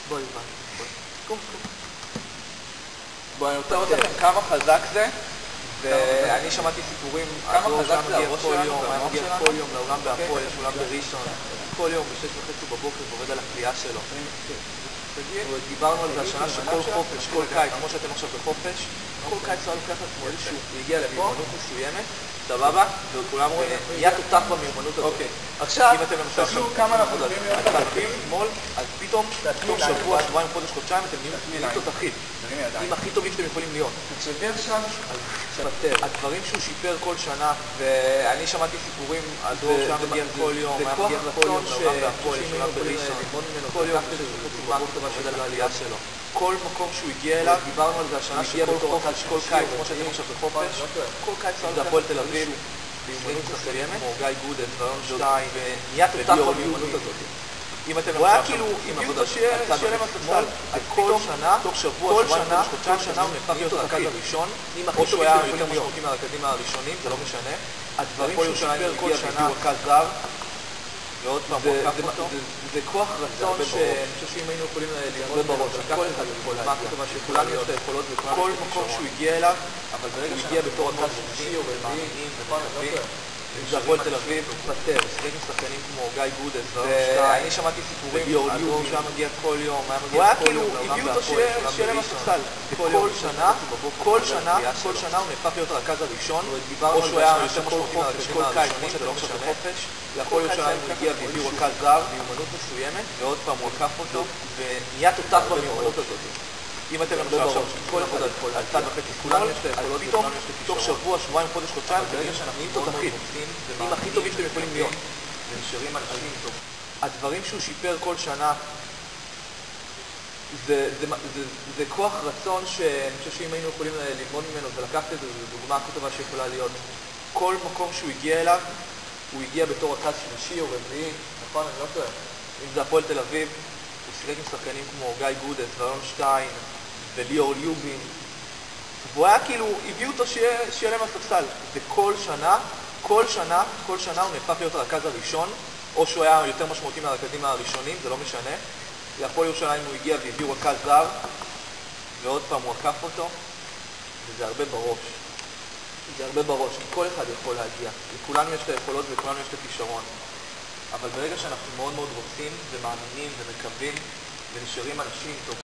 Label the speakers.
Speaker 1: בואי, קום. בואי, אני רוצה לראות לכם כמה חזק זה, ואני שמעתי סיפורים, כמה חזק זה הראש שלנו, היה מגיע כל יום לעולם בהפועל, יש עולם בראשון, כל יום ב-6:30 בבוקר ועובד על הקריאה שלו. דיברנו על זה השנה שכל חופש, כל קיץ, כמו שאתם עכשיו בחופש, כל קיץ היה לוקח לעצמו איזשהו, הוא הגיע למיומנות מסוימת, סבבה? וכולם רואים, נהיה תותח במיומנות הזאת. עכשיו, אם אתם למשל כמה אנחנו מדברים שמאל, אז פתאום, תוך שבוע, שבועיים, חודש, חודשיים, אתם נהיים תותחים. עם הכי טובים שאתם יכולים להיות.
Speaker 2: תקשבי עכשיו,
Speaker 1: הדברים שהוא שיפר כל שנה, ואני שמעתי סיפורים על דור שהיה מגיע כל יום, היה מגיע כל יום לעולם בהפועל, יש עולם בראשון, כל יום כזה בבוקר ועובד על העלייה שלו. כל מקום שהוא הגיע אליו, דיברנו על זה השנה שכל חופש, כל קיץ, כמו שאתם עכשיו בחופש, כל קיץ זה הפועל תל אביב, ביומנות מסוימת, כמו גיא גודס, רעיון 2, ונהיה תותח במיומנות הזאת. הוא היה כאילו, הביאו אותו שיהיה להם הספסל, כל שנה, תוך שבוע, שבועיים, חודשיים, שנה הוא נהפך להיות הרכז הראשון, או שהוא היה יותר משמעותי מהרכזים הראשונים, זה לא משנה. הדברים שהוא שיפר כל שנה, רכז זר, ועוד פעם, הוא עקף אותו. זה כוח רצון שאני חושב שאם היינו יכולים ללמוד בראש, כל אחד יכול להגיע, שכולם יש את היכולות וכל מקום שהוא הגיע אליו, אבל ברגע שהוא הגיע בתור רכז שלישי או במאמינים ומאמינים, זה הפועל תל אביב, הוא פטר, שחק עם שחקנים כמו גיא גודס, ואני שמעתי סיפורים על דור שהיה מגיע כל יום, הוא היה כאילו, הביאו אותו שיהיה להם הספסל. כל שנה הוא נהפך להיות הרכז הראשון, או שהוא היה יותר משמעותי מהרכזים הראשונים, זה לא משנה חופש, יכול להיות שהיה הוא הגיע והביאו רכז זר, מיומנות מסוימת, ועוד פעם הוא עקף אותו, ונהיה תותח במיומנות הזאת. אם אתם למשל עכשיו, כל אחד על צד וחצי שמאל, אז פתאום, תוך שבוע, שבועיים, חודש, חודשיים, ברגע שאנחנו נהיים תותחים, עם הכי טובים שאתם יכולים להיות, ונשארים אנשים טוב. הדברים שהוא שיפר כל שנה, זה כוח רצון שאני חושב שאם היינו יכולים ללמוד ממנו ולקחת את זה, זו דוגמה הכי טובה שיכולה להיות. כל מקום שהוא הגיע אליו, הוא הגיע בתור רכז שלישי או רביעי, נכון, אני לא טועה. אם זה הפועל תל אביב, הוא שיחק עם שחקנים כמו גיא גודס, רעיון 2, וליאור ליובין, והוא היה כאילו, הביאו אותו שיהיה להם הספסל. וכל שנה הוא נהפך להיות הרכז הראשון, או שהוא היה יותר משמעותי מהרכזים הראשונים, זה לא משנה. להפועל ירושלים הוא הגיע והביאו רכז זר, ועוד פעם הוא עקף אותו, וזה הרבה בראש. כי כל אחד יכול להגיע, לכולנו יש את היכולות ולכולנו יש את הכישרון. אבל ברגע שאנחנו מאוד מאוד רוצים ומאמינים ומקווים ונשארים אנשים טובים,